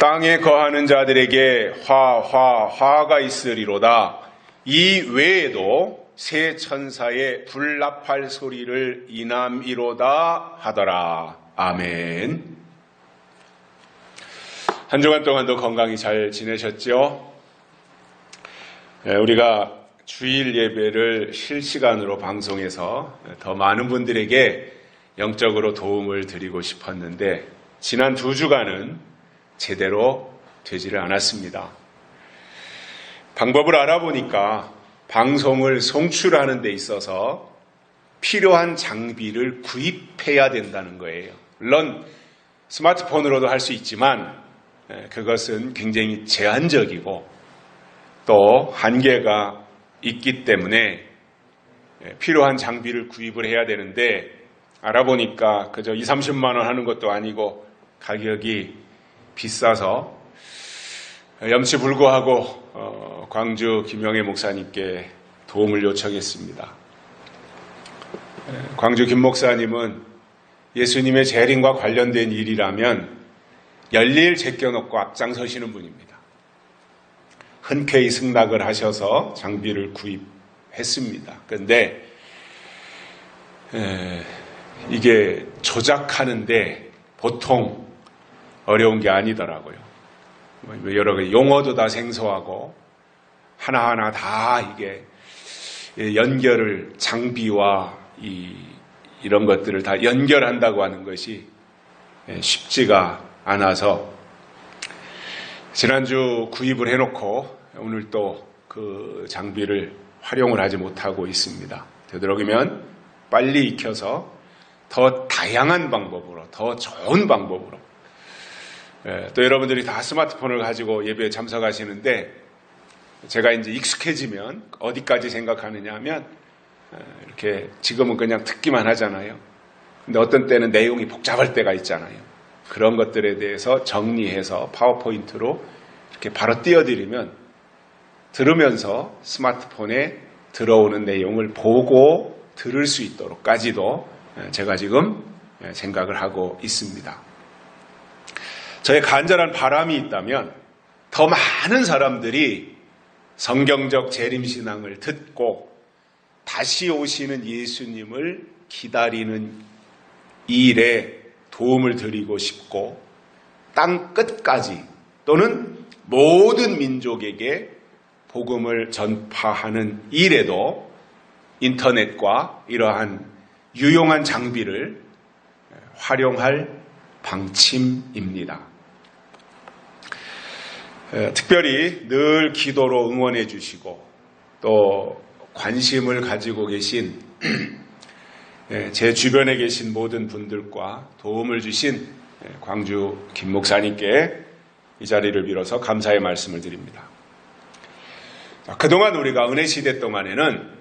땅에 거하는 자들에게 화가 있으리로다. 이 외에도 새 천사의 불나팔 소리를 인함이로다 하더라. 아멘. 한 주간 동안도 건강히 잘 지내셨죠? 우리가 주일 예배를 실시간으로 방송해서 더 많은 분들에게 영적으로 도움을 드리고 싶었는데 지난 2주간은 제대로 되지를 않았습니다. 방법을 알아보니까 방송을 송출하는 데 있어서 필요한 장비를 구입해야 된다는 거예요. 물론 스마트폰으로도 할 수 있지만 그것은 굉장히 제한적이고 또 한계가 있기 때문에 필요한 장비를 구입을 해야 되는데 알아보니까 그저 20-30만 원 하는 것도 아니고 가격이 비싸서 염치불구하고 광주 김영애 목사님께 도움을 요청했습니다. 광주 김 목사님은 예수님의 재림과 관련된 일이라면 열일 제껴놓고 앞장서시는 분입니다. 흔쾌히 승낙을 하셔서 장비를 구입했습니다. 그런데 이게 조작하는데 보통 어려운 게 아니더라고요. 여러 가지 용어도 다 생소하고 하나하나 다 이게 연결을 장비와 이런 것들을 다 연결한다고 하는 것이 쉽지가 않아서 지난주 구입을 해놓고 오늘 또 그 장비를 활용을 하지 못하고 있습니다. 되도록이면 빨리 익혀서 더 다양한 방법으로, 더 좋은 방법으로 또 여러분들이 다 스마트폰을 가지고 예배에 참석하시는데 제가 이제 익숙해지면 어디까지 생각하느냐 하면 이렇게 지금은 그냥 듣기만 하잖아요. 근데 어떤 때는 내용이 복잡할 때가 있잖아요. 그런 것들에 대해서 정리해서 파워포인트로 이렇게 바로 띄워드리면 들으면서 스마트폰에 들어오는 내용을 보고 들을 수 있도록까지도 제가 지금 생각을 하고 있습니다. 저의 간절한 바람이 있다면 더 많은 사람들이 성경적 재림신앙을 듣고 다시 오시는 예수님을 기다리는 이 일에 도움을 드리고 싶고 땅 끝까지 또는 모든 민족에게 복음을 전파하는 일에도 인터넷과 이러한 유용한 장비를 활용할 방침입니다. 특별히 늘 기도로 응원해 주시고 또 관심을 가지고 계신 제 주변에 계신 모든 분들과 도움을 주신 광주 김 목사님께 이 자리를 빌어서 감사의 말씀을 드립니다. 그동안 우리가 은혜 시대 동안에는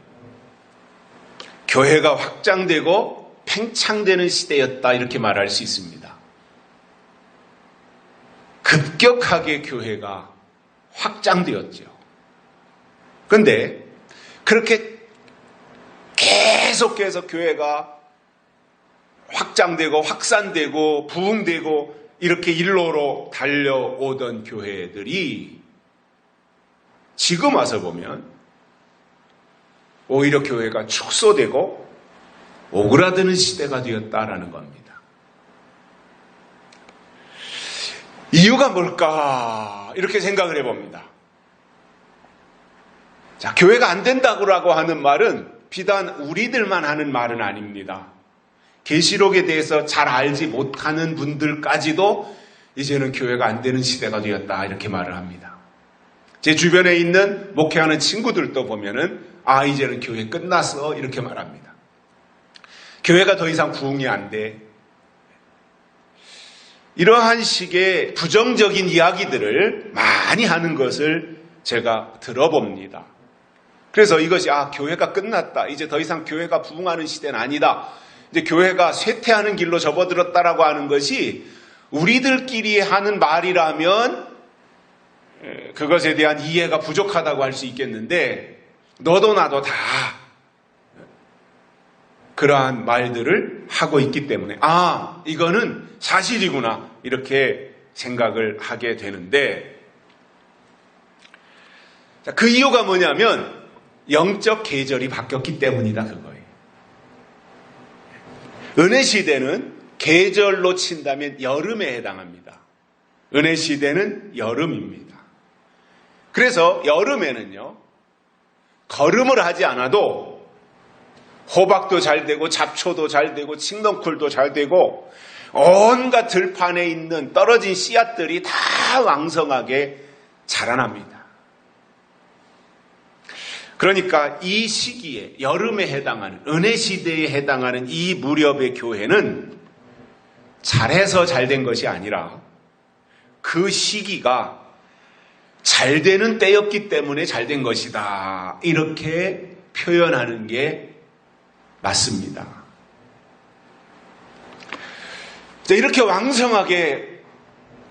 교회가 확장되고 팽창되는 시대였다 이렇게 말할 수 있습니다. 급격하게 교회가 확장되었죠. 그런데 그렇게 계속해서 교회가 확장되고 확산되고 부흥되고 이렇게 일로로 달려오던 교회들이 지금 와서 보면 오히려 교회가 축소되고 오그라드는 시대가 되었다라는 겁니다. 이유가 뭘까? 이렇게 생각을 해봅니다. 자, 교회가 안 된다고 하는 말은 비단 우리들만 하는 말은 아닙니다. 계시록에 대해서 잘 알지 못하는 분들까지도 이제는 교회가 안 되는 시대가 되었다 이렇게 말을 합니다. 제 주변에 있는 목회하는 친구들도 보면은 이제는 교회 끝났어 이렇게 말합니다. 교회가 더 이상 부흥이 안 돼. 이러한 식의 부정적인 이야기들을 많이 하는 것을 제가 들어봅니다. 그래서 이것이 교회가 끝났다. 이제 더 이상 교회가 부흥하는 시대는 아니다. 이제 교회가 쇠퇴하는 길로 접어들었다라고 하는 것이 우리들끼리 하는 말이라면 그것에 대한 이해가 부족하다고 할 수 있겠는데 너도 나도 다 그러한 말들을 하고 있기 때문에 이거는 사실이구나 이렇게 생각을 하게 되는데, 그 이유가 뭐냐면 영적 계절이 바뀌었기 때문이다, 그거예요. 은혜 시대는 계절로 친다면 여름에 해당합니다. 은혜 시대는 여름입니다. 그래서 여름에는요, 거름을 하지 않아도 호박도 잘 되고 잡초도 잘 되고 칡넝쿨도 잘 되고 온갖 들판에 있는 떨어진 씨앗들이 다 왕성하게 자라납니다. 그러니까 이 시기에, 여름에 해당하는, 은혜 시대에 해당하는 이 무렵의 교회는 잘해서 잘된 것이 아니라 그 시기가 잘 되는 때였기 때문에 잘된 것이다, 이렇게 표현하는 게 맞습니다. 이렇게 왕성하게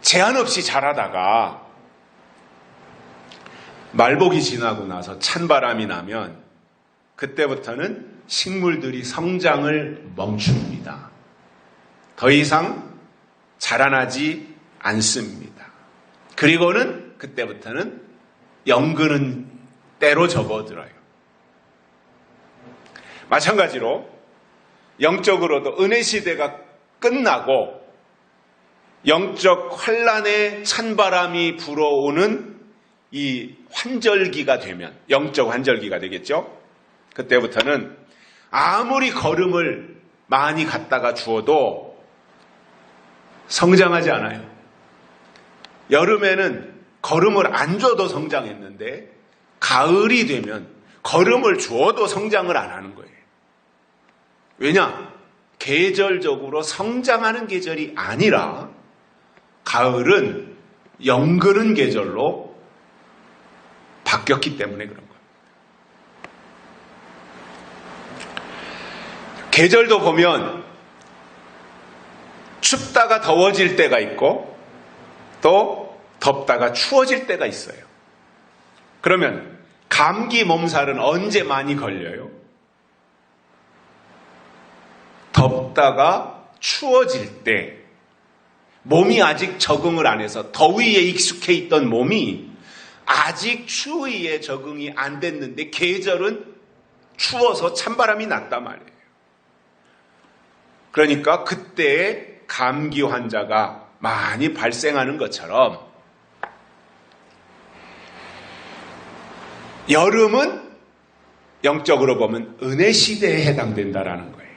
제한 없이 자라다가 말복이 지나고 나서 찬바람이 나면 그때부터는 식물들이 성장을 멈춥니다. 더 이상 자라나지 않습니다. 그리고는 그때부터는 영그는 때로 접어들어요. 마찬가지로 영적으로도 은혜 시대가 끝나고 영적 환란의 찬바람이 불어오는 이 환절기가 되면, 영적 환절기가 되겠죠. 그때부터는 아무리 걸음을 많이 갖다가 주어도 성장하지 않아요. 여름에는 걸음을 안 줘도 성장했는데 가을이 되면 걸음을 주어도 성장을 안 하는 거예요. 왜냐? 계절적으로 성장하는 계절이 아니라 가을은 영그는 계절로 바뀌었기 때문에 그런 거예요. 계절도 보면 춥다가 더워질 때가 있고 또 덥다가 추워질 때가 있어요. 그러면 감기 몸살은 언제 많이 걸려요? 덥다가 추워질 때, 몸이 아직 적응을 안 해서 더위에 익숙해 있던 몸이 아직 추위에 적응이 안 됐는데 계절은 추워서 찬바람이 났단 말이에요. 그러니까 그때 감기 환자가 많이 발생하는 것처럼 여름은 영적으로 보면 은혜 시대에 해당된다라는 거예요.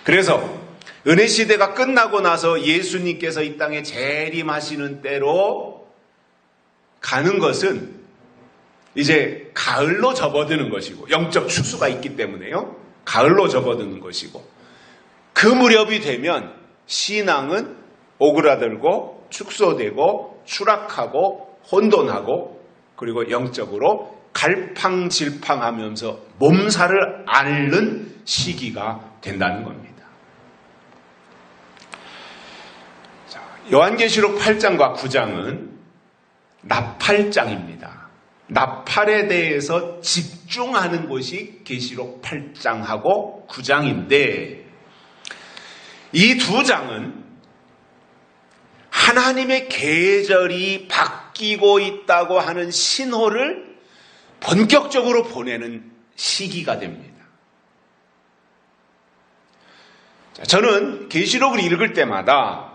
그래서 은혜 시대가 끝나고 나서 예수님께서 이 땅에 재림하시는 때로 가는 것은 이제 가을로 접어드는 것이고, 영적 추수가 있기 때문에요, 가을로 접어드는 것이고, 그 무렵이 되면 신앙은 오그라들고 축소되고 추락하고 혼돈하고, 그리고 영적으로 갈팡질팡하면서 몸살을 앓는 시기가 된다는 겁니다. 요한계시록 8장과 9장은 나팔장입니다. 나팔에 대해서 집중하는 것이 계시록 8장하고 9장인데, 이 두 장은 하나님의 계절이 바뀌고 있다고 하는 신호를 본격적으로 보내는 시기가 됩니다. 저는 계시록을 읽을 때마다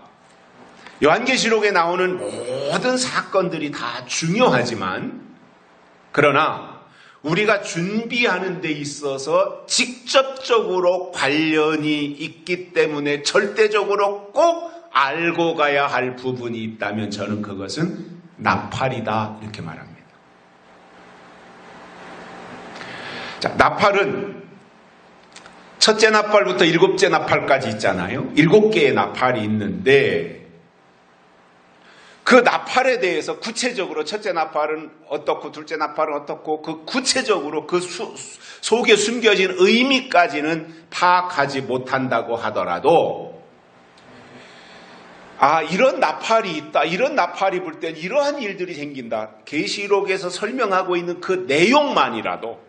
요한계시록에 나오는 모든 사건들이 다 중요하지만, 그러나 우리가 준비하는 데 있어서 직접적으로 관련이 있기 때문에 절대적으로 꼭 알고 가야 할 부분이 있다면 저는 그것은 나팔이다, 이렇게 말합니다. 자, 나팔은 첫째 나팔부터 일곱째 나팔까지 있잖아요. 7개의 나팔이 있는데, 그 나팔에 대해서 구체적으로 첫째 나팔은 어떻고 둘째 나팔은 어떻고, 그 구체적으로 그 속에 숨겨진 의미까지는 파악하지 못한다고 하더라도, 이런 나팔이 있다, 이런 나팔이 불 때 이러한 일들이 생긴다, 계시록에서 설명하고 있는 그 내용만이라도,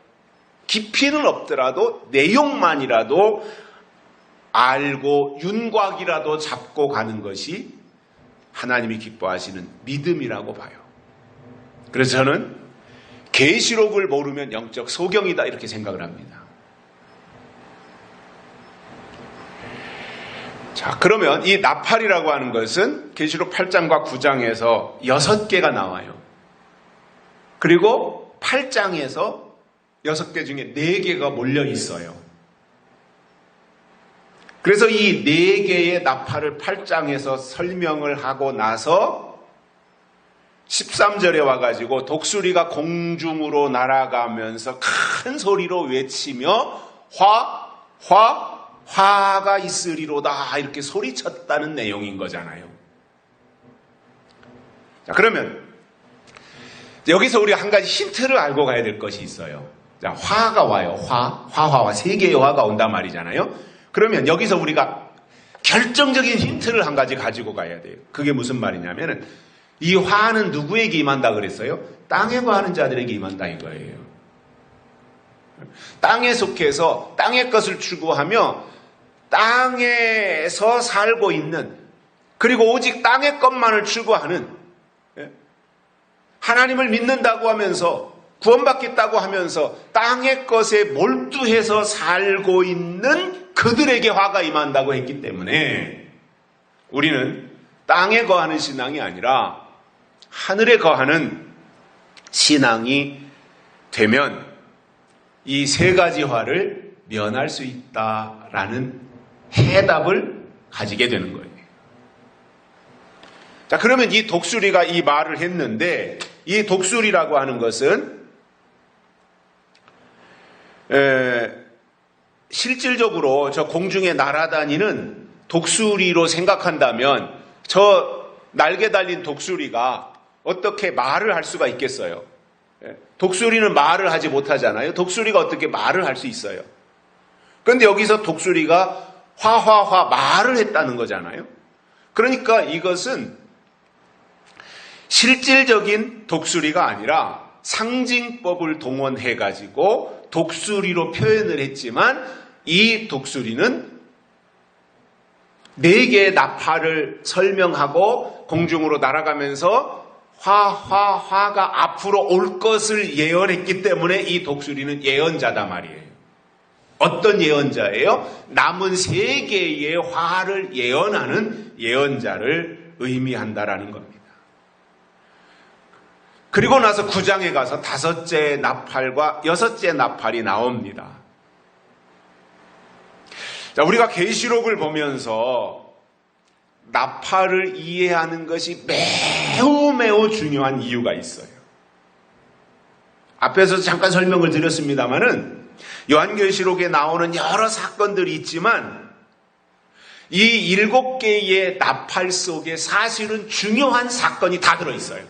깊이는 없더라도 내용만이라도 알고 윤곽이라도 잡고 가는 것이 하나님이 기뻐하시는 믿음이라고 봐요. 그래서 저는 계시록을 모르면 영적 소경이다 이렇게 생각을 합니다. 자, 그러면 이 나팔이라고 하는 것은 계시록 8장과 9장에서 6개가 나와요. 그리고 8장에서 6개 중에 4개가 몰려 있어요. 그래서 이 4개의 나팔을 8장에서 설명을 하고 나서 13절에 와가지고 독수리가 공중으로 날아가면서 큰 소리로 외치며 화가 있으리로다 이렇게 소리쳤다는 내용인 거잖아요. 자, 그러면 여기서 우리가 한 가지 힌트를 알고 가야 될 것이 있어요. 자, 화가 와요. 화와 3개의 화가 온단 말이잖아요. 그러면 여기서 우리가 결정적인 힌트를 한 가지 가지고 가야 돼요. 그게 무슨 말이냐면은 이 화는 누구에게 임한다 그랬어요? 땅에 거하는 자들에게 임한다 이거예요. 땅에 속해서 땅의 것을 추구하며 땅에서 살고 있는, 그리고 오직 땅의 것만을 추구하는, 하나님을 믿는다고 하면서 구원받겠다고 하면서 땅의 것에 몰두해서 살고 있는 그들에게 화가 임한다고 했기 때문에 우리는 땅에 거하는 신앙이 아니라 하늘에 거하는 신앙이 되면 이 3가지 화를 면할 수 있다라는 해답을 가지게 되는 거예요. 자, 그러면 이 독수리가 이 말을 했는데 이 독수리라고 하는 것은 실질적으로 저 공중에 날아다니는 독수리로 생각한다면 저 날개 달린 독수리가 어떻게 말을 할 수가 있겠어요? 독수리는 말을 하지 못하잖아요. 독수리가 어떻게 말을 할 수 있어요? 그런데 여기서 독수리가 말을 했다는 거잖아요. 그러니까 이것은 실질적인 독수리가 아니라 상징법을 동원해가지고 독수리로 표현을 했지만 이 독수리는 4개의 나팔을 설명하고 공중으로 날아가면서 화가 앞으로 올 것을 예언했기 때문에 이 독수리는 예언자다 말이에요. 어떤 예언자예요? 남은 3개의 화를 예언하는 예언자를 의미한다라는 겁니다. 그리고 나서 9장에 가서 5째 나팔과 6째 나팔이 나옵니다. 자, 우리가 계시록을 보면서 나팔을 이해하는 것이 매우 중요한 이유가 있어요. 앞에서 잠깐 설명을 드렸습니다마는 요한계시록에 나오는 여러 사건들이 있지만 이 7개의 나팔 속에 사실은 중요한 사건이 다 들어있어요.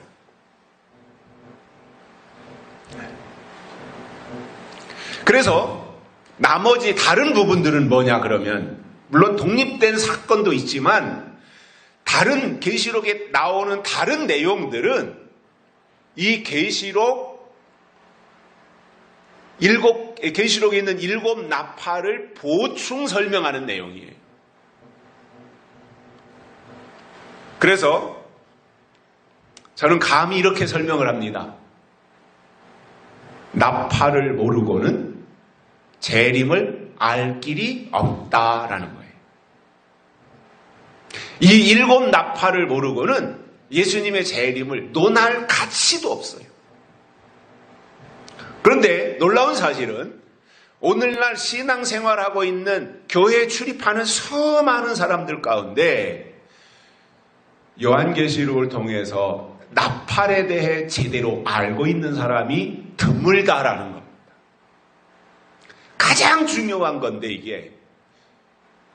그래서 나머지 다른 부분들은 뭐냐 그러면 물론 독립된 사건도 있지만 다른 계시록에 나오는 다른 내용들은 이 계시록에 있는 7 나팔을 보충 설명하는 내용이에요. 그래서 저는 감히 이렇게 설명을 합니다. 나팔을 모르고는 재림을 알 길이 없다라는 거예요. 이 7 나팔을 모르고는 예수님의 재림을 논할 가치도 없어요. 그런데 놀라운 사실은 오늘날 신앙생활하고 있는 교회에 출입하는 수많은 사람들 가운데 요한계시록을 통해서 나팔에 대해 제대로 알고 있는 사람이 드물다라는 겁니다. 가장 중요한 건데 이게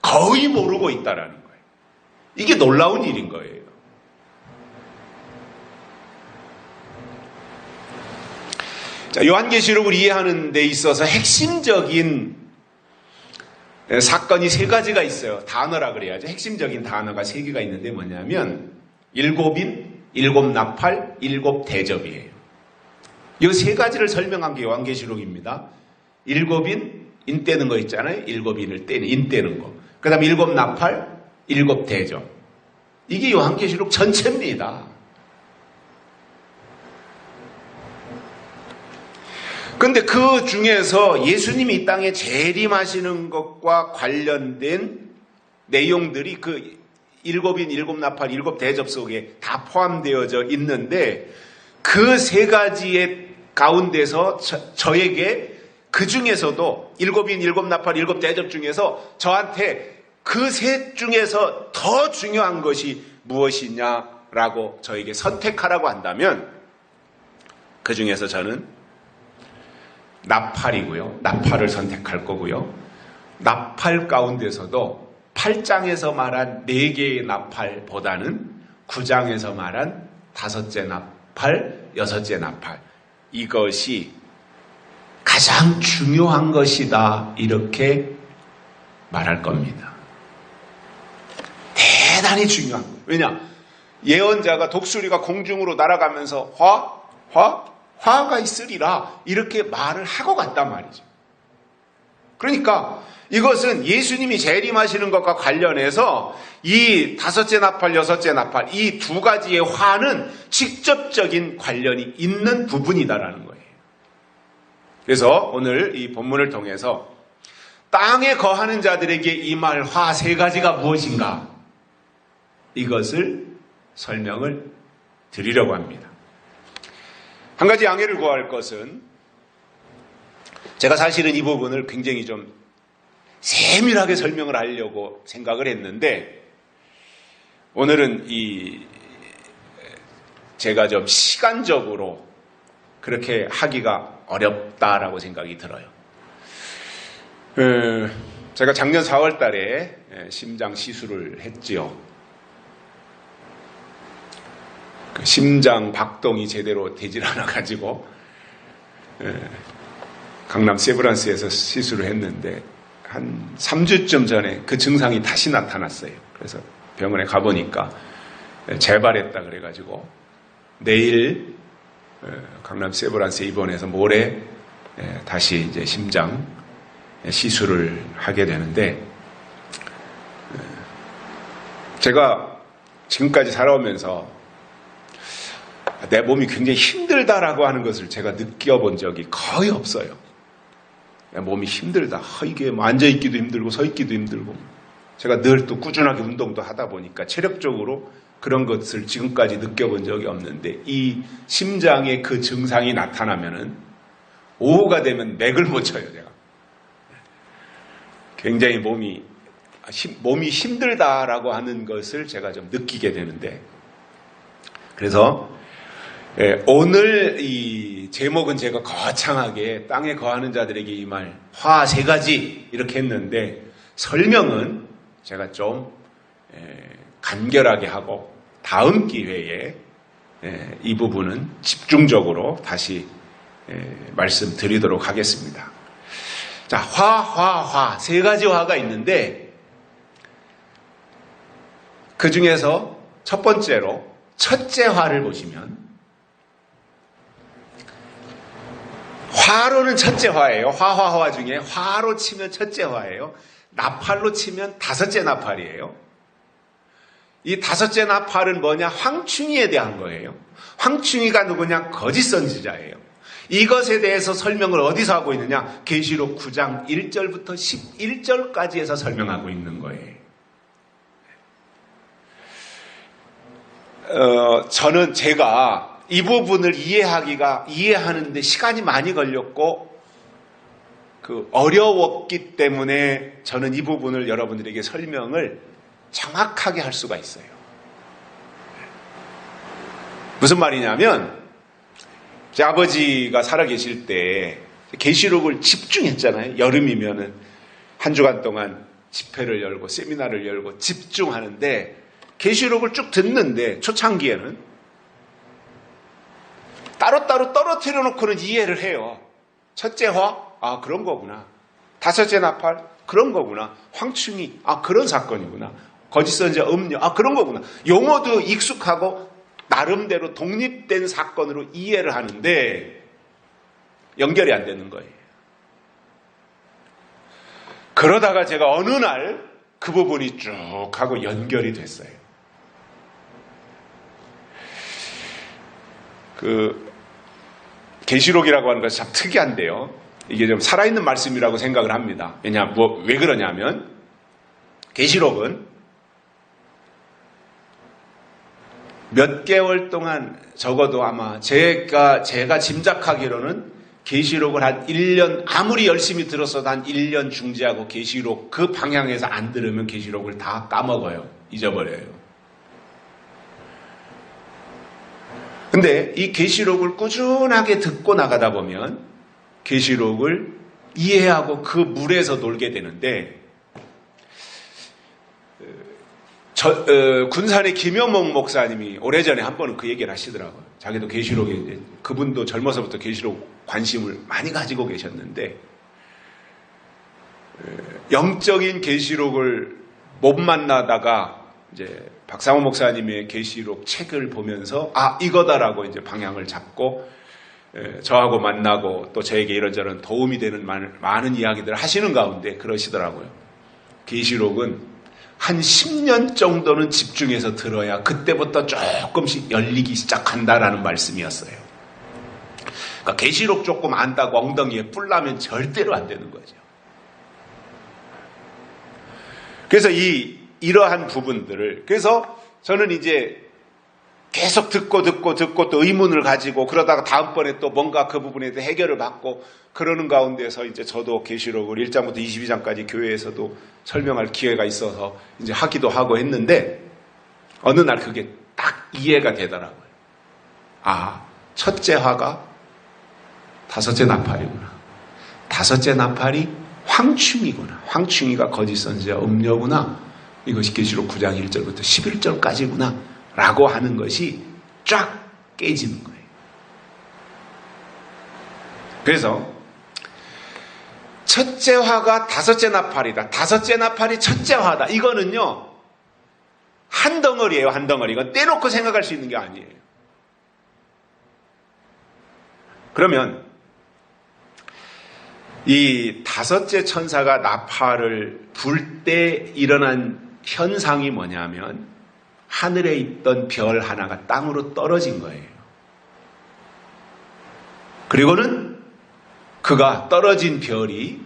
거의 모르고 있다라는 거예요. 이게 놀라운 일인 거예요. 자, 요한계시록을 이해하는 데 있어서 핵심적인 사건이 3가지가 있어요. 단어라 그래야죠. 핵심적인 단어가 3개가 있는데 뭐냐면 7인, 7 나팔, 7 대접이에요. 이 3가지를 설명한 게 요한계시록입니다. 7인, 인 떼는 거 있잖아요. 7인을 떼는, 인 떼는 거. 그 다음에 7 나팔, 7 대접. 이게 요한계시록 전체입니다. 근데 그 중에서 예수님이 이 땅에 재림하시는 것과 관련된 내용들이 그 일곱인, 일곱 나팔, 일곱 대접 속에 다 포함되어져 있는데 그 세 가지의 가운데서 저에게 그 중에서도 일곱인, 일곱 나팔, 일곱 대접 중에서 저한테 그 셋 중에서 더 중요한 것이 무엇이냐라고 저에게 선택하라고 한다면 그 중에서 저는 나팔이고요. 나팔을 선택할 거고요. 나팔 가운데서도 8장에서 말한 4개의 나팔보다는 9장에서 말한 5째 나팔, 6째 나팔 이것이 가장 중요한 것이다 이렇게 말할 겁니다. 대단히 중요한 거예요. 왜냐? 예언자가 독수리가 공중으로 날아가면서 화가 있으리라 이렇게 말을 하고 갔단 말이죠. 그러니까 이것은 예수님이 재림하시는 것과 관련해서 이 5째 나팔, 6째 나팔 이 두 가지의 화는 직접적인 관련이 있는 부분이다라는 거예요. 그래서 오늘 이 본문을 통해서 땅에 거하는 자들에게 임할 화 3가지가 무엇인가 이것을 설명을 드리려고 합니다. 한 가지 양해를 구할 것은 제가 사실은 이 부분을 굉장히 좀 세밀하게 설명을 하려고 생각을 했는데 오늘은 제가 좀 시간적으로 그렇게 하기가 어렵다라고 생각이 들어요. 제가 작년 4월 달에 심장 시술을 했지요. 그 심장 박동이 제대로 되질 않아가지고 강남 세브란스에서 시술을 했는데 한 3주쯤 전에 그 증상이 다시 나타났어요. 그래서 병원에 가보니까 재발했다 그래가지고 내일 강남 세브란스에 입원해서 모레 다시 이제 심장 시술을 하게 되는데 제가 지금까지 살아오면서 내 몸이 굉장히 힘들다라고 하는 것을 제가 느껴본 적이 거의 없어요. 내 몸이 힘들다. 이게 앉아있기도 힘들고 서있기도 힘들고 제가 늘 또 꾸준하게 운동도 하다 보니까 체력적으로 그런 것을 지금까지 느껴본 적이 없는데 이 심장의 그 증상이 나타나면은 오후가 되면 맥을 못 쳐요. 제가 굉장히 몸이 힘들다라고 하는 것을 제가 좀 느끼게 되는데 그래서 오늘 이 제목은 제가 거창하게 땅에 거하는 자들에게 임할 화 3가지 이렇게 했는데 설명은 제가 좀 간결하게 하고 다음 기회에 이 부분은 집중적으로 다시 말씀드리도록 하겠습니다. 자, 화 3가지 화가 있는데 그 중에서 첫 번째로 첫째 화를 보시면 화로는 첫째 화예요. 화화 중에 화로 치면 첫째 화예요. 나팔로 치면 5째 나팔이에요. 이 5째 나팔은 뭐냐? 황충이에 대한 거예요. 황충이가 누구냐? 거짓 선지자예요. 이것에 대해서 설명을 어디서 하고 있느냐? 계시록 9장 1절부터 11절까지 해서 설명하고 있는 거예요. 저는 제가 이 부분을 이해하는데 시간이 많이 걸렸고 어려웠기 때문에 저는 이 부분을 여러분들에게 설명을 정확하게 할 수가 있어요. 무슨 말이냐면 제 아버지가 살아계실 때 계시록을 집중했잖아요. 여름이면은 한 주간 동안 집회를 열고 세미나를 열고 집중하는데 계시록을 쭉 듣는데 초창기에는 따로따로 떨어뜨려 놓고는 이해를 해요. 첫째 화? 아, 그런 거구나. 5째 나팔? 그런 거구나. 황충이? 아, 그런 사건이구나. 거짓 선지자 음료? 아, 그런 거구나. 용어도 익숙하고 나름대로 독립된 사건으로 이해를 하는데 연결이 안 되는 거예요. 그러다가 제가 어느 날 그 부분이 쭉 하고 연결이 됐어요. 계시록이라고 하는 것이 참 특이한데요. 이게 좀 살아있는 말씀이라고 생각을 합니다. 왜 그러냐면, 계시록은 몇 개월 동안 적어도 아마 제가 짐작하기로는 계시록을 한 1년, 아무리 열심히 들었어도 한 1년 중지하고 계시록 그 방향에서 안 들으면 계시록을 다 까먹어요. 잊어버려요. 근데 이 계시록을 꾸준하게 듣고 나가다 보면 계시록을 이해하고 그 물에서 놀게 되는데, 군산의 김여목 목사님이 오래전에 한 번은 그 얘기를 하시더라고요. 자기도 계시록에, 그분도 젊어서부터 계시록 관심을 많이 가지고 계셨는데, 영적인 계시록을 못 만나다가 이제 박상호 목사님의 계시록 책을 보면서 이거다라고 이제 방향을 잡고 저하고 만나고 또 저에게 이런저런 도움이 되는 많은 이야기들을 하시는 가운데 그러시더라고요. 계시록은 한 10년 정도는 집중해서 들어야 그때부터 조금씩 열리기 시작한다라는 말씀이었어요. 그러니까 계시록 조금 안다고 엉덩이에 뿔 나면 절대로 안 되는 거죠. 그래서 이러한 부분들을, 그래서 저는 이제 계속 듣고 또 의문을 가지고 그러다가 다음번에 또 뭔가 그 부분에 대해 해결을 받고 그러는 가운데서 이제 저도 계시록을 1장부터 22장까지 교회에서도 설명할 기회가 있어서 이제 하기도 하고 했는데, 어느 날 그게 딱 이해가 되더라고요. 첫째 화가 다섯째 나팔이구나. 다섯째 나팔이 황충이구나. 황충이가 거짓 선지자 음녀구나. 이것이 계시록 9장 1절부터 11절까지구나 라고 하는 것이 쫙 깨지는 거예요. 그래서 첫째 화가 다섯째 나팔이다. 다섯째 나팔이 첫째 화다. 이거는요, 한 덩어리예요. 한 덩어리. 이건 떼놓고 생각할 수 있는 게 아니에요. 그러면 이 다섯째 천사가 나팔을 불 때 일어난 현상이 뭐냐면, 하늘에 있던 별 하나가 땅으로 떨어진 거예요. 그리고는 그가 떨어진 별이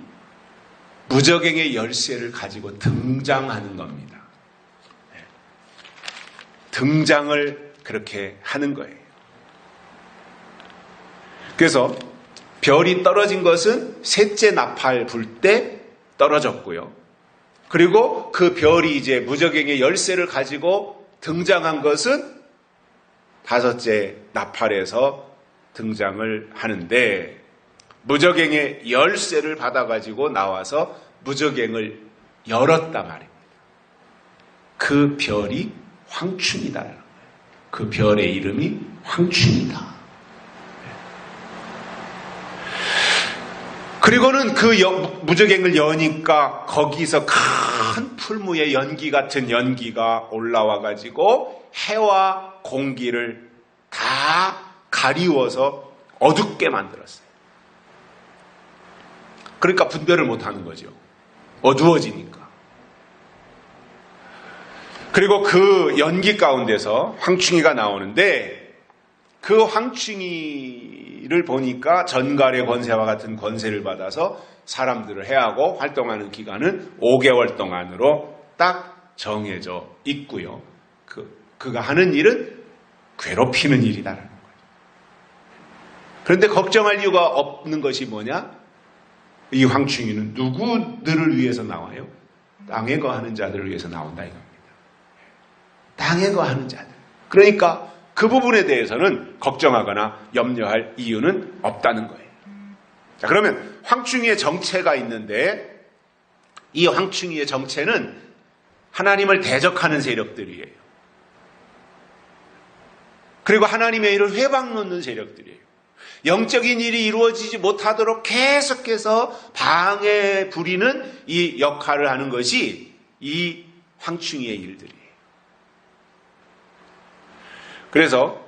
무저갱의 열쇠를 가지고 등장하는 겁니다. 등장을 그렇게 하는 거예요. 그래서 별이 떨어진 것은 셋째 나팔 불 때 떨어졌고요. 그리고 그 별이 이제 무저갱의 열쇠를 가지고 등장한 것은 다섯째 나팔에서 등장을 하는데, 무저갱의 열쇠를 받아가지고 나와서 무저갱을 열었단 말입니다. 그 별이 황충이다. 그 별의 이름이 황충이다. 그리고는 그 무저갱을 여니까 거기서 큰 풀무에 연기 같은 연기가 올라와가지고 해와 공기를 다 가리워서 어둡게 만들었어요. 그러니까 분별을 못하는 거죠. 어두워지니까. 그리고 그 연기 가운데서 황충이가 나오는데, 그 황충이를 보니까 전갈의 권세와 같은 권세를 받아서 사람들을 해하고 활동하는 기간은 5개월 동안으로 딱 정해져 있고요. 그가 하는 일은 괴롭히는 일이다라는 거예요. 그런데 걱정할 이유가 없는 것이 뭐냐? 이 황충이는 누구들을 위해서 나와요? 땅에 거하는 자들을 위해서 나온다 이겁니다. 땅에 거하는 자들. 그러니까 그 부분에 대해서는 걱정하거나 염려할 이유는 없다는 거예요. 자, 그러면 황충이의 정체가 있는데, 이 황충이의 정체는 하나님을 대적하는 세력들이에요. 그리고 하나님의 일을 회방놓는 세력들이에요. 영적인 일이 이루어지지 못하도록 계속해서 방해 부리는 이 역할을 하는 것이 이 황충이의 일들이에요. 그래서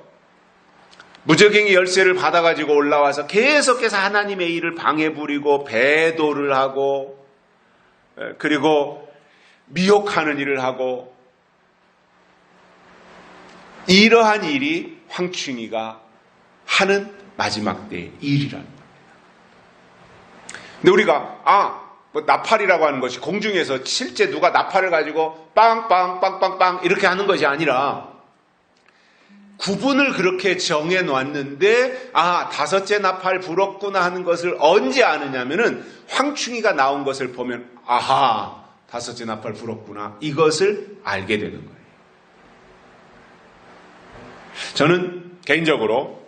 무저갱이 열쇠를 받아가지고 올라와서 계속해서 하나님의 일을 방해 부리고 배도를 하고, 그리고 미혹하는 일을 하고, 이러한 일이 황충이가 하는 마지막 때의 일이라는 겁니다. 근데 우리가 뭐 나팔이라고 하는 것이 공중에서 실제 누가 나팔을 가지고 빵빵빵빵빵 이렇게 하는 것이 아니라 구분을 그렇게 정해 놨는데 다섯째 나팔 불었구나 하는 것을 언제 아느냐면은 황충이가 나온 것을 보면 다섯째 나팔 불었구나 이것을 알게 되는 거예요. 저는 개인적으로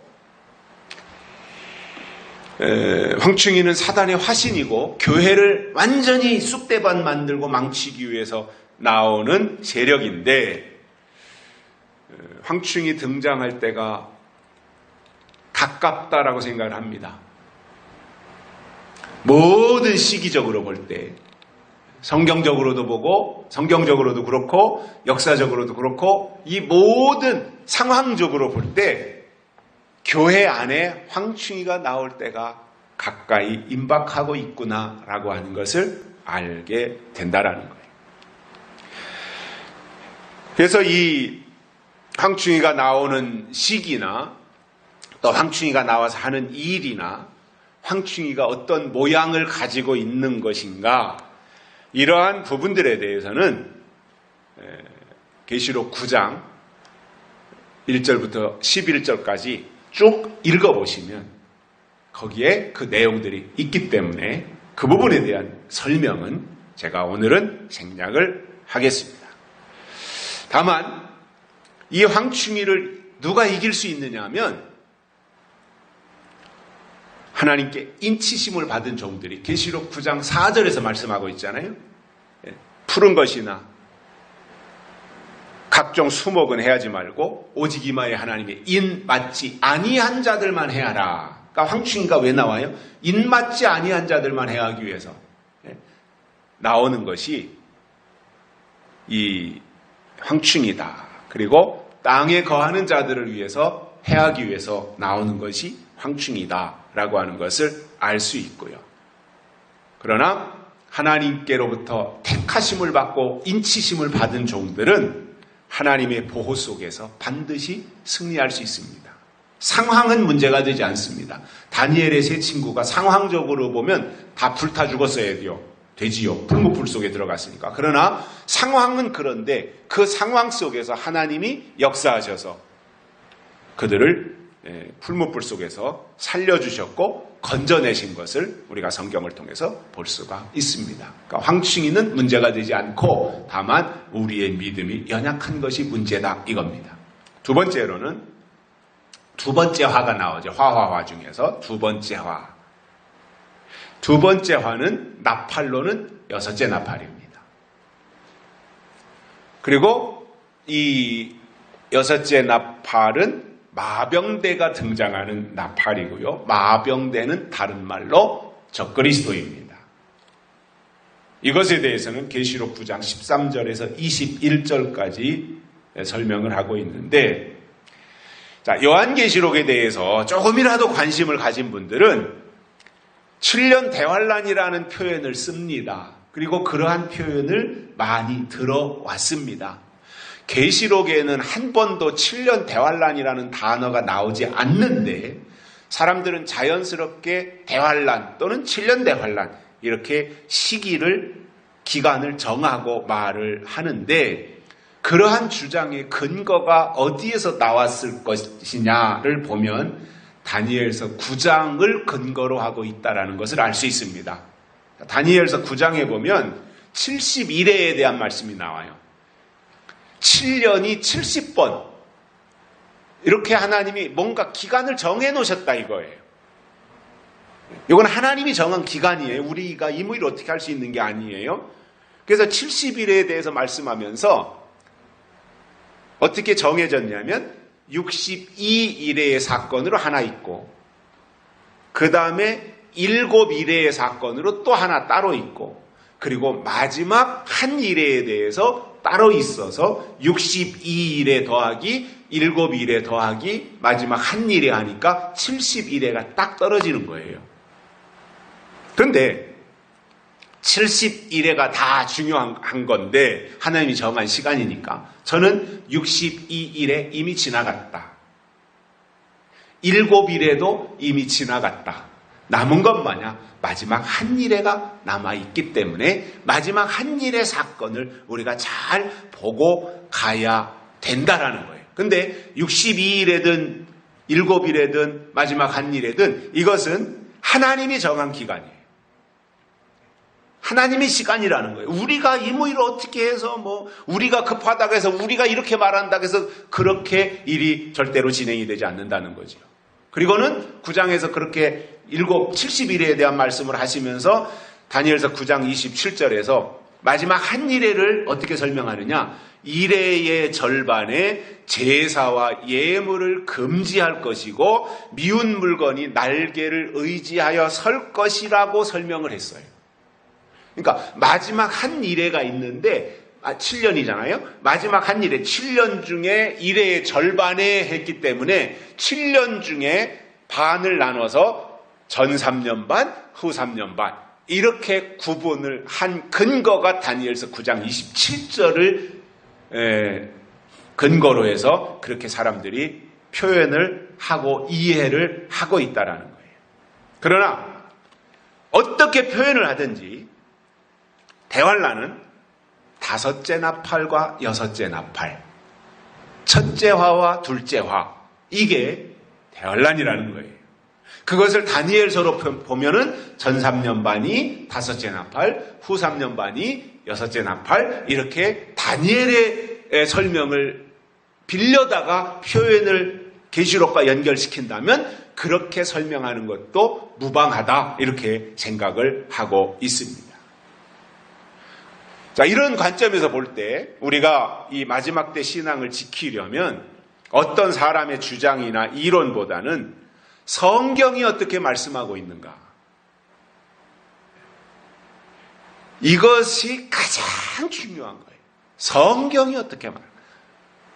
황충이는 사단의 화신이고 교회를 완전히 쑥대밭 만들고 망치기 위해서 나오는 세력인데 황충이 등장할 때가 가깝다라고 생각을 합니다. 모든 시기적으로 볼 때 성경적으로도 보고 성경적으로도 그렇고 역사적으로도 그렇고 이 모든 상황적으로 볼 때 교회 안에 황충이가 나올 때가 가까이 임박하고 있구나라고 하는 것을 알게 된다라는 거예요. 그래서 이 황충이가 나오는 시기나 또 황충이가 나와서 하는 일이나 황충이가 어떤 모양을 가지고 있는 것인가 이러한 부분들에 대해서는 계시록 9장 1절부터 11절까지 쭉 읽어보시면 거기에 그 내용들이 있기 때문에 그 부분에 대한 설명은 제가 오늘은 생략을 하겠습니다. 다만 이 황충이를 누가 이길 수 있느냐 하면 하나님께 인치심을 받은 종들이 계시록 9장 4절에서 말씀하고 있잖아요. 푸른 것이나 각종 수목은 해하지 말고 오직 이마에 하나님의 인 맞지 아니한 자들만 해하라. 그러니까 황충이가 왜 나와요? 인 맞지 아니한 자들만 해하기 위해서 나오는 것이 이 황충이다. 그리고 땅에 거하는 자들을 위해서 해하기 위해서 나오는 것이 황충이다라고 하는 것을 알 수 있고요. 그러나 하나님께로부터 택하심을 받고 인치심을 받은 종들은 하나님의 보호 속에서 반드시 승리할 수 있습니다. 상황은 문제가 되지 않습니다. 다니엘의 세 친구가 상황적으로 보면 다 불타 죽었어야 되지요. 풀무불 속에 들어갔으니까. 그러나 상황은 그런데 그 상황 속에서 하나님이 역사하셔서 그들을 풀무불 속에서 살려주셨고 건져내신 것을 우리가 성경을 통해서 볼 수가 있습니다. 그러니까 황충이는 문제가 되지 않고 다만 우리의 믿음이 연약한 것이 문제다 이겁니다. 두 번째로는 두 번째 화가 나오죠. 화화화 중에서 두 번째 화. 두 번째 화는 나팔로는 여섯째 나팔입니다. 그리고 이 여섯째 나팔은 마병대가 등장하는 나팔이고요. 마병대는 다른 말로 적그리스도입니다. 이것에 대해서는 계시록 9장 13절에서 21절까지 설명을 하고 있는데 자, 요한계시록에 대해서 조금이라도 관심을 가진 분들은 7년 대환란이라는 표현을 씁니다. 그리고 그러한 표현을 많이 들어왔습니다. 계시록에는 한 번도 7년 대환란이라는 단어가 나오지 않는데 사람들은 자연스럽게 대환란 또는 7년 대환란 이렇게 기간을 정하고 말을 하는데 그러한 주장의 근거가 어디에서 나왔을 것이냐를 보면 다니엘서 9장을 근거로 하고 있다는 것을 알 수 있습니다. 다니엘서 9장에 보면 71회에 대한 말씀이 나와요. 7년이 70번 이렇게 하나님이 뭔가 기간을 정해 놓으셨다 이거예요. 이건 하나님이 정한 기간이에요. 우리가 이 일을 어떻게 할 수 있는 게 아니에요. 그래서 70일에 대해서 말씀하면서 어떻게 정해졌냐면 62일의 사건으로 하나 있고 그 다음에 7일의 사건으로 또 하나 따로 있고 그리고 마지막 한 일에 대해서 따로 있어서 62일에 더하기 7일에 더하기 마지막 한 일에 하니까 70일에가 딱 떨어지는 거예요. 그런데 71회가 다 중요한 건데 하나님이 정한 시간이니까 저는 62일에 이미 지나갔다. 7일에도 이미 지나갔다. 남은 것 마냥 마지막 한 일회가 남아있기 때문에 마지막 한 일의 사건을 우리가 잘 보고 가야 된다라는 거예요. 근데 62일에든 7일에든 마지막 한 일에든 이것은 하나님이 정한 기간이에요. 하나님의 시간이라는 거예요. 우리가 이 일을 어떻게 해서 우리가 급하다고 해서 우리가 이렇게 말한다고 해서 그렇게 일이 절대로 진행이 되지 않는다는 거죠. 그리고는 9장에서 그렇게 70일에 대한 말씀을 하시면서 다니엘서 9장 27절에서 마지막 한 일회를 어떻게 설명하느냐? 일회의 절반에 제사와 예물을 금지할 것이고 미운 물건이 날개를 의지하여 설 것이라고 설명을 했어요. 그러니까 마지막 한 일회가 있는데 7년이잖아요. 마지막 한 일회 7년 중에 일회의 절반에 했기 때문에 7년 중에 반을 나눠서 전 3년 반, 후 3년 반 이렇게 구분을 한 근거가 다니엘서 9장 27절을 근거로 해서 그렇게 사람들이 표현을 하고 이해를 하고 있다라는 거예요. 그러나 어떻게 표현을 하든지 대환란은 5째 나팔과 6째 나팔, 첫째 화와 둘째 화, 이게 대환란이라는 거예요. 그것을 다니엘서로 보면은 전 3년 반이 5째 나팔, 후 3년 반이 6째 나팔, 이렇게 다니엘의 설명을 빌려다가 표현을 계시록과 연결시킨다면 그렇게 설명하는 것도 무방하다, 이렇게 생각을 하고 있습니다. 자, 이런 관점에서 볼 때 우리가 이 마지막 때 신앙을 지키려면 어떤 사람의 주장이나 이론보다는 성경이 어떻게 말씀하고 있는가, 이것이 가장 중요한 거예요. 성경이 어떻게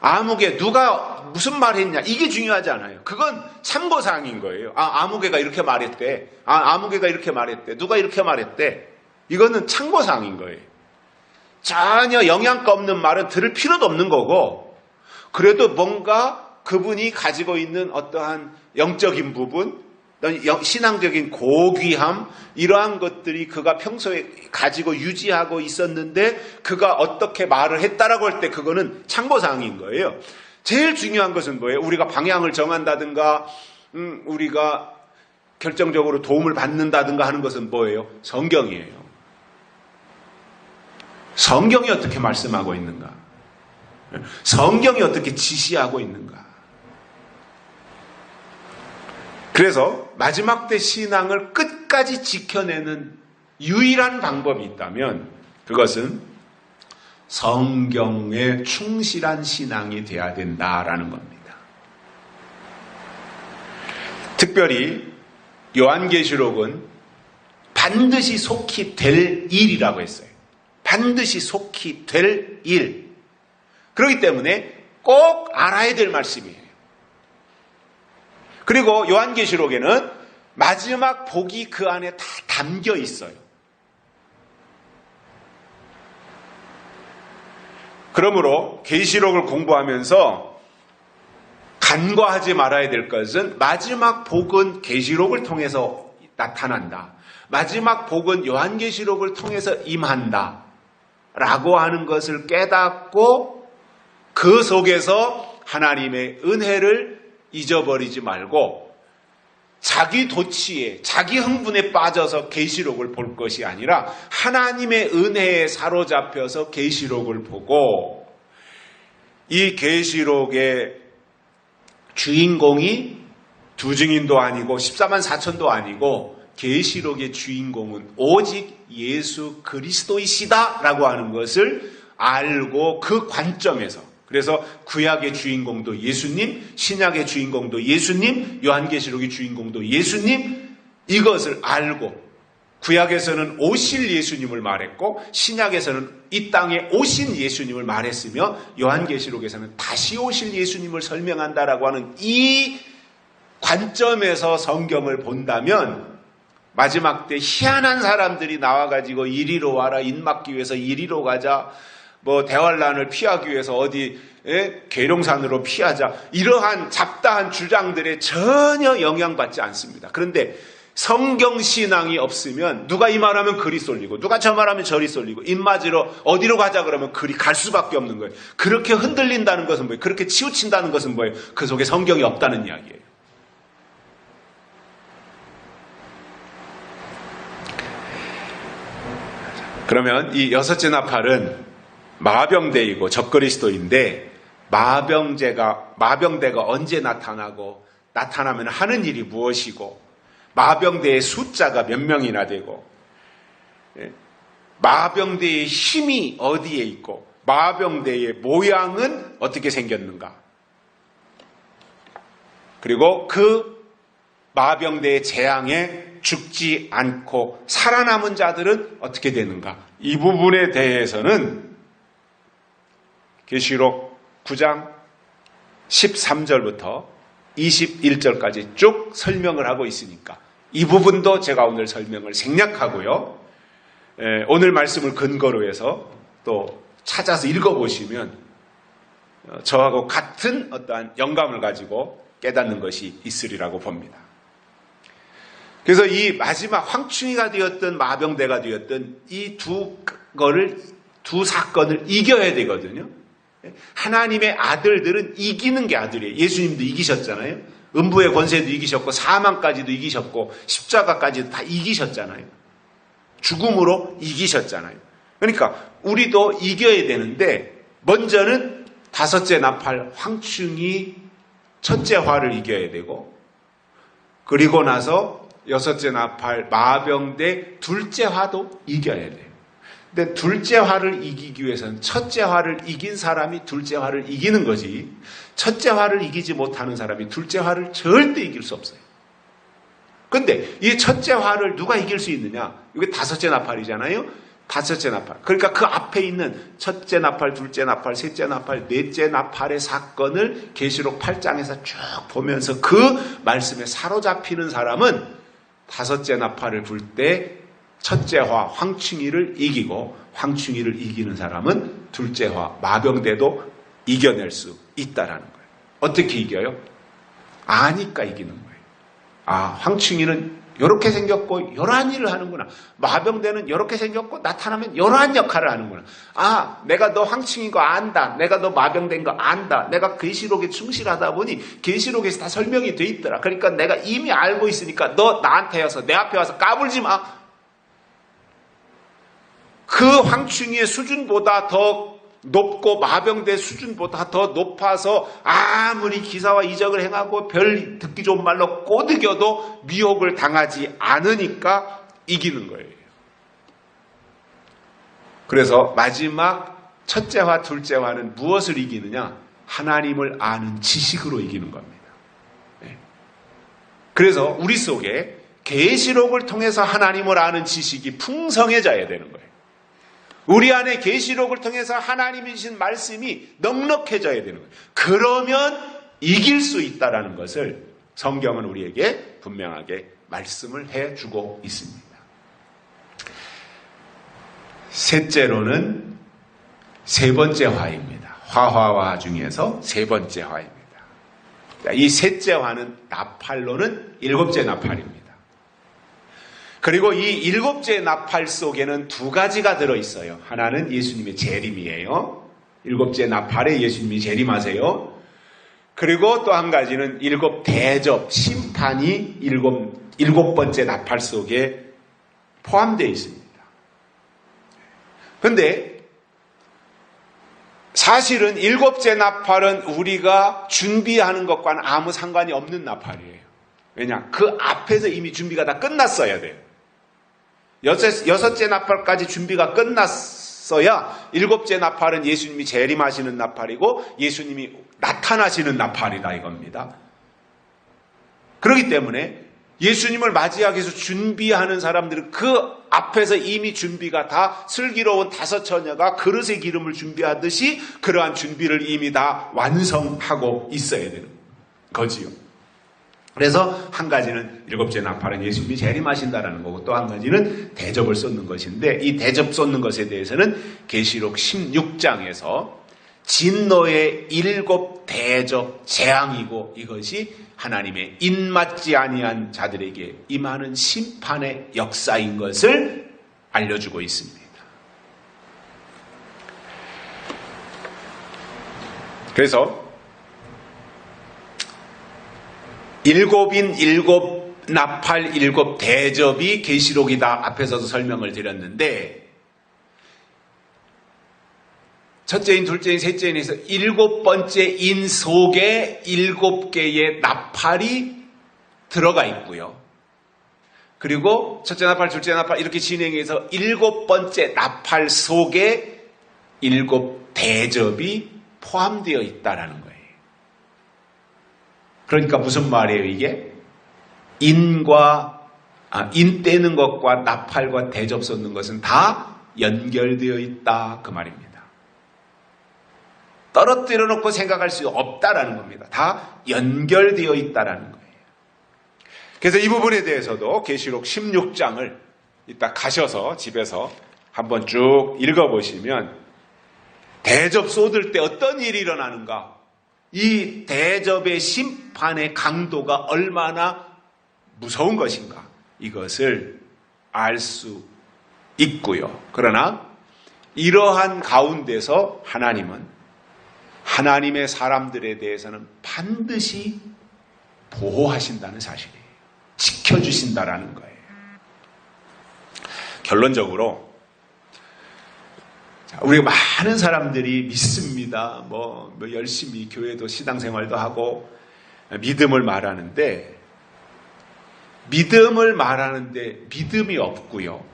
아무개 누가 무슨 말 했냐, 이게 중요하지 않아요. 그건 참고사항인 거예요. 아무개가 이렇게 말했대. 아무개가 이렇게 말했대. 누가 이렇게 말했대. 이거는 참고사항인 거예요. 전혀 영양가 없는 말은 들을 필요도 없는 거고, 그래도 뭔가 그분이 가지고 있는 어떠한 영적인 부분, 신앙적인 고귀함, 이러한 것들이 그가 평소에 가지고 유지하고 있었는데 그가 어떻게 말을 했다라고 할 때 그거는 참고사항인 거예요. 제일 중요한 것은 뭐예요? 우리가 방향을 정한다든가 우리가 결정적으로 도움을 받는다든가 하는 것은 뭐예요? 성경이에요. 성경이 어떻게 말씀하고 있는가? 성경이 어떻게 지시하고 있는가? 그래서 마지막 때 신앙을 끝까지 지켜내는 유일한 방법이 있다면 그것은 성경에 충실한 신앙이 돼야 된다라는 겁니다. 특별히 요한계시록은 반드시 속히 될 일이라고 했어요. 반드시 속히 될 일. 그렇기 때문에 꼭 알아야 될 말씀이에요. 그리고 요한계시록에는 마지막 복이 그 안에 다 담겨 있어요. 그러므로 계시록을 공부하면서 간과하지 말아야 될 것은 마지막 복은 계시록을 통해서 나타난다. 마지막 복은 요한계시록을 통해서 임한다. 라고 하는 것을 깨닫고 그 속에서 하나님의 은혜를 잊어버리지 말고 자기 도취에, 자기 흥분에 빠져서 계시록을 볼 것이 아니라 하나님의 은혜에 사로잡혀서 계시록을 보고, 이 계시록의 주인공이 두 증인도 아니고 14만 4천도 아니고 계시록의 주인공은 오직 예수 그리스도이시다라고 하는 것을 알고 그 관점에서, 그래서 구약의 주인공도 예수님, 신약의 주인공도 예수님, 요한계시록의 주인공도 예수님, 이것을 알고 구약에서는 오실 예수님을 말했고 신약에서는 이 땅에 오신 예수님을 말했으며 요한계시록에서는 다시 오실 예수님을 설명한다라고 하는 이 관점에서 성경을 본다면 마지막 때 희한한 사람들이 나와가지고 이리로 와라, 인 막기 위해서 이리로 가자, 뭐 대환란을 피하기 위해서 어디 계룡산으로 피하자, 이러한 잡다한 주장들에 전혀 영향받지 않습니다. 그런데 성경신앙이 없으면 누가 이 말하면 그리 쏠리고 누가 저 말하면 저리 쏠리고, 입 맞으러 어디로 가자 그러면 그리 갈 수밖에 없는 거예요. 그렇게 흔들린다는 것은 뭐예요? 그렇게 치우친다는 것은 뭐예요? 그 속에 성경이 없다는 이야기예요. 그러면 이 여섯째 나팔은 마병대이고 적그리스도인데, 마병대가 언제 나타나고, 나타나면 하는 일이 무엇이고, 마병대의 숫자가 몇 명이나 되고, 마병대의 힘이 어디에 있고, 마병대의 모양은 어떻게 생겼는가, 그리고 그 마병대의 재앙에 죽지 않고 살아남은 자들은 어떻게 되는가, 이 부분에 대해서는 계시록 9장 13절부터 21절까지 쭉 설명을 하고 있으니까 이 부분도 제가 오늘 설명을 생략하고요. 오늘 말씀을 근거로 해서 또 찾아서 읽어보시면 저하고 같은 어떠한 영감을 가지고 깨닫는 것이 있으리라고 봅니다. 그래서 이 마지막 황충이가 되었든 마병대가 되었든 이 두 사건을 이겨야 되거든요. 하나님의 아들들은 이기는 게 아들이에요. 예수님도 이기셨잖아요. 음부의 권세도 이기셨고 사망까지도 이기셨고 십자가까지도 다 이기셨잖아요. 죽음으로 이기셨잖아요. 그러니까 우리도 이겨야 되는데, 먼저는 다섯째 나팔 황충이 첫째 화를 이겨야 되고, 그리고 나서 여섯째 나팔 마병대 둘째 화도 이겨야 돼요. 근데 둘째 화를 이기기 위해서는 첫째 화를 이긴 사람이 둘째 화를 이기는 거지, 첫째 화를 이기지 못하는 사람이 둘째 화를 절대 이길 수 없어요. 근데 이 첫째 화를 누가 이길 수 있느냐? 이게 다섯째 나팔이잖아요. 다섯째 나팔. 그러니까 그 앞에 있는 첫째 나팔, 둘째 나팔, 셋째 나팔, 넷째 나팔의 사건을 계시록 8장에서 쭉 보면서 그 말씀에 사로잡히는 사람은 다섯째 나팔을 불 때 첫째 화 황충이를 이기고, 황충이를 이기는 사람은 둘째 화 마병대도 이겨낼 수 있다라는 거예요. 어떻게 이겨요? 아니까 이기는 거예요. 아, 황충이는 이렇게 생겼고 이러한 일을 하는구나. 마병대는 이렇게 생겼고 나타나면 이러한 역할을 하는구나. 아, 내가 너 황충인 거 안다. 내가 너 마병대인 거 안다. 내가 계시록에 충실하다 보니 계시록에서 다 설명이 돼 있더라. 그러니까 내가 이미 알고 있으니까 너 나한테 와서, 내 앞에 와서 까불지 마. 그 황충이의 수준보다 더 높고 마병대 수준보다 더 높아서 아무리 기사와 이적을 행하고 별 듣기 좋은 말로 꼬드겨도 미혹을 당하지 않으니까 이기는 거예요. 그래서 마지막 첫째 화, 둘째 화는 무엇을 이기느냐? 하나님을 아는 지식으로 이기는 겁니다. 그래서 우리 속에 계시록을 통해서 하나님을 아는 지식이 풍성해져야 되는 거예요. 우리 안에 계시록을 통해서 하나님이 주신 말씀이 넉넉해져야 되는 거예요. 그러면 이길 수 있다는 것을 성경은 우리에게 분명하게 말씀을 해주고 있습니다. 셋째로는 세 번째 화입니다. 화화 중에서 세 번째 화입니다. 이 셋째 화는 나팔로는 일곱째 나팔입니다. 그리고 이 일곱째 나팔 속에는 두 가지가 들어있어요. 하나는 예수님의 재림이에요. 일곱째 나팔에 예수님이 재림하세요. 그리고 또 한 가지는 일곱 대접, 심판이 일곱 번째 나팔 속에 포함되어 있습니다. 그런데 사실은 일곱째 나팔은 우리가 준비하는 것과는 아무 상관이 없는 나팔이에요. 왜냐? 그 앞에서 이미 준비가 다 끝났어야 돼요. 여섯째 나팔까지 준비가 끝났어야 일곱째 나팔은 예수님이 재림하시는 나팔이고 예수님이 나타나시는 나팔이다 이겁니다. 그렇기 때문에 예수님을 맞이하기 위해서 준비하는 사람들은 그 앞에서 이미 준비가 다, 슬기로운 다섯 처녀가 그릇의 기름을 준비하듯이 그러한 준비를 이미 다 완성하고 있어야 되는 거지요. 그래서 한 가지는 7째 나팔은 예수님이 재림하신다라는 거고, 또 한 가지는 대접을 쏟는 것인데, 이 대접 쏟는 것에 대해서는 계시록 16장에서 진노의 7 대접 재앙이고, 이것이 하나님의 인맞지 아니한 자들에게 임하는 심판의 역사인 것을 알려주고 있습니다. 그래서 7인 7 나팔 7 대접이 계시록이다 앞에서도 설명을 드렸는데, 첫째인, 둘째인, 셋째인에서 7번째 인 속에 7개의 나팔이 들어가 있고요. 그리고 첫째 나팔, 둘째 나팔 이렇게 진행해서 7번째 나팔 속에 7 대접이 포함되어 있다라는 거예요. 그러니까 무슨 말이에요, 이게? 인 떼는 것과 나팔과 대접 쏟는 것은 다 연결되어 있다, 그 말입니다. 떨어뜨려 놓고 생각할 수 없다라는 겁니다. 다 연결되어 있다라는 거예요. 그래서 이 부분에 대해서도 계시록 16장을 이따 가셔서 집에서 한번 쭉 읽어보시면 대접 쏟을 때 어떤 일이 일어나는가, 이 대접의 심판의 강도가 얼마나 무서운 것인가, 이것을 알 수 있고요. 그러나 이러한 가운데서 하나님은 하나님의 사람들에 대해서는 반드시 보호하신다는 사실이에요. 지켜주신다라는 거예요. 결론적으로 우리가 많은 사람들이 믿습니다. 열심히 교회도 신앙생활도 하고 믿음을 말하는데 믿음이 없고요.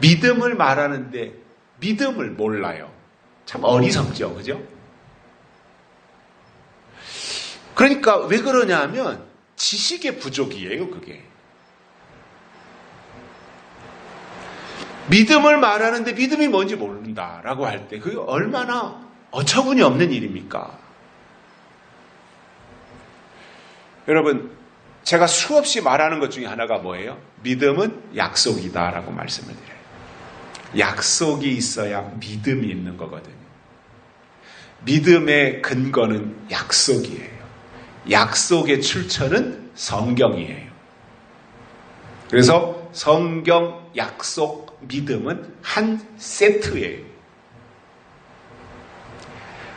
믿음을 말하는데 믿음을 몰라요. 참 어리석죠, 그죠? 그러니까 왜 그러냐 하면 지식의 부족이에요, 그게. 믿음을 말하는데 믿음이 뭔지 모른다라고 할 때 그게 얼마나 어처구니 없는 일입니까? 여러분, 제가 수없이 말하는 것 중에 하나가 뭐예요? 믿음은 약속이다라고 말씀을 드려요. 약속이 있어야 믿음이 있는 거거든요. 믿음의 근거는 약속이에요. 약속의 출처는 성경이에요. 그래서 성경, 약속, 믿음은 한 세트예요.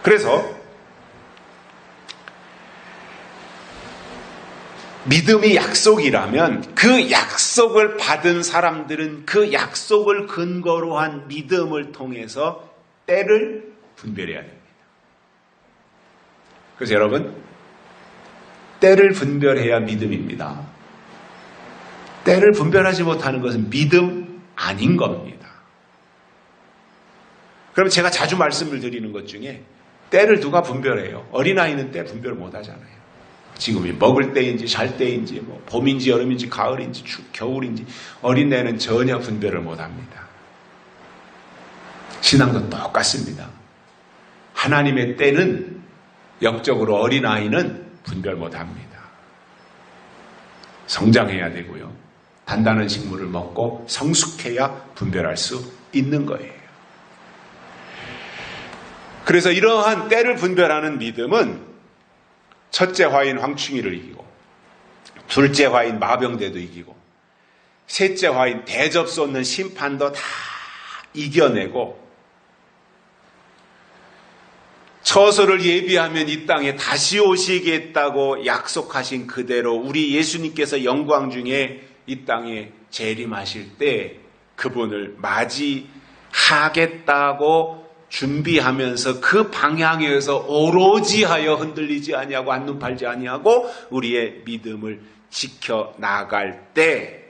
그래서 믿음이 약속이라면 그 약속을 받은 사람들은 그 약속을 근거로 한 믿음을 통해서 때를 분별해야 됩니다. 그래서 여러분, 때를 분별해야 믿음입니다. 때를 분별하지 못하는 것은 믿음 아닌 겁니다. 그럼 제가 자주 말씀을 드리는 것 중에 때를 누가 분별해요? 어린아이는 때 분별 못 하잖아요. 지금이 먹을 때인지 잘 때인지 봄인지 여름인지 가을인지 겨울인지 어린애는 전혀 분별을 못 합니다. 신앙도 똑같습니다. 하나님의 때는 역적으로 어린아이는 분별 못 합니다. 성장해야 되고요. 단단한 식물을 먹고 성숙해야 분별할 수 있는 거예요. 그래서 이러한 때를 분별하는 믿음은 첫째 화인 황충이를 이기고, 둘째 화인 마병대도 이기고, 셋째 화인 대접 쏟는 심판도 다 이겨내고, 처소를 예비하면 이 땅에 다시 오시겠다고 약속하신 그대로 우리 예수님께서 영광 중에 이 땅에 재림하실 때 그분을 맞이하겠다고 준비하면서 그 방향에서 오로지 하여 흔들리지 아니하고 한눈 팔지 아니하고 우리의 믿음을 지켜나갈 때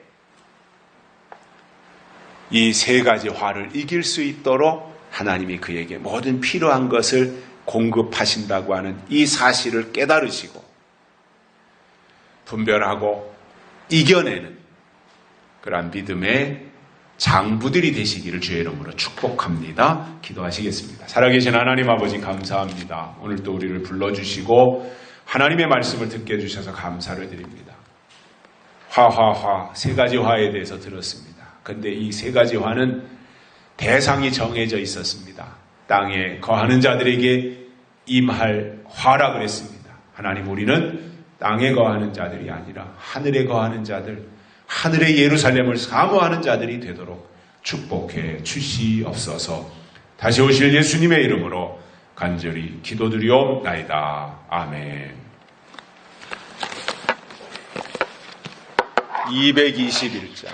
이 세 가지 화를 이길 수 있도록 하나님이 그에게 모든 필요한 것을 공급하신다고 하는 이 사실을 깨달으시고 분별하고 이겨내는 그러한 믿음의 장부들이 되시기를 주의 이름으로 축복합니다. 기도하시겠습니다. 살아계신 하나님 아버지 감사합니다. 오늘도 우리를 불러주시고 하나님의 말씀을 듣게 해주셔서 감사를 드립니다. 화화화 세 가지 화에 대해서 들었습니다. 근데 이 세 가지 화는 대상이 정해져 있었습니다. 땅에 거하는 자들에게 임할 화라 그랬습니다. 하나님, 우리는 땅에 거하는 자들이 아니라 하늘에 거하는 자들, 하늘의 예루살렘을 사모하는 자들이 되도록 축복해 주시옵소서. 다시 오실 예수님의 이름으로 간절히 기도드리옵나이다. 아멘. 221장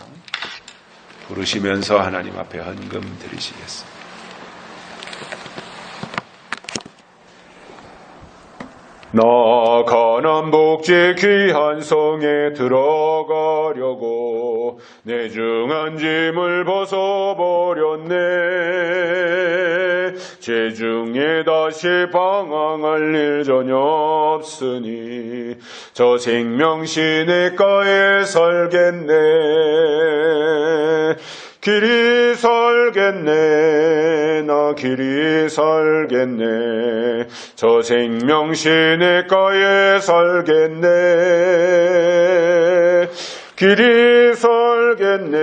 부르시면서 하나님 앞에 헌금 드리시겠습니다. 나 가난 복지 귀한 성에 들어가려고 내중한 짐을 벗어버렸네. 제중에 다시 방황할 일 전혀 없으니 저 생명 시냇가에 살겠네. 길이 살겠네. 나 길이 살겠네. 저 생명 시냇가에 살겠네. 길이 살겠네.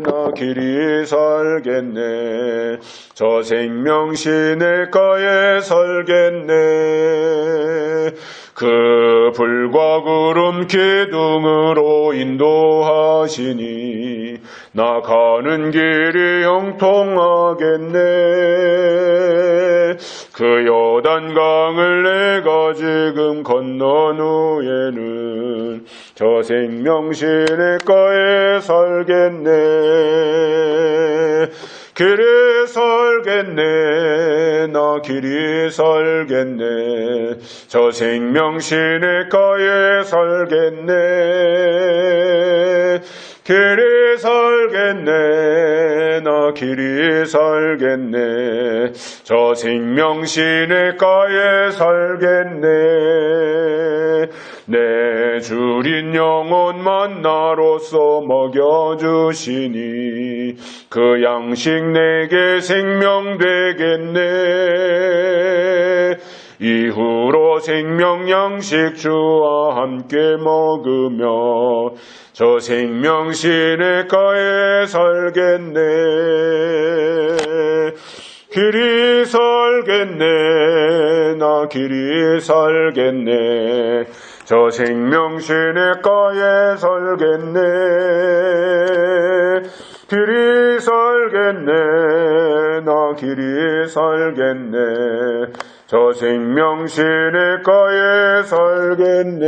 나 길이 살겠네. 저 생명 시냇가에 살겠네. 그 불과 구름 기둥으로 인도하시니 나 가는 길이 형통하겠네. 그 요단강을 내가 지금 건넌 후에는 저 생명 시냇가에 살겠네. 길이 살겠네. 나 길이 살겠네. 저 생명 시냇가에 살겠네. 길이 살겠네. 나 길이 살겠네. 저 생명 시냇가에 살겠네. 내 주린 영혼 만나로서 먹여주시니 그 양식 내게 생명 되겠네. 이후로 생명 양식 주와 함께 먹으며 저 생명 시냇가에 살겠네. 길이 살겠네. 나 길이 살겠네. 저 생명 시냇가에 살겠네. 길이 살겠네. 나 길이 살겠네. 저 생명 시냇가에 살겠네.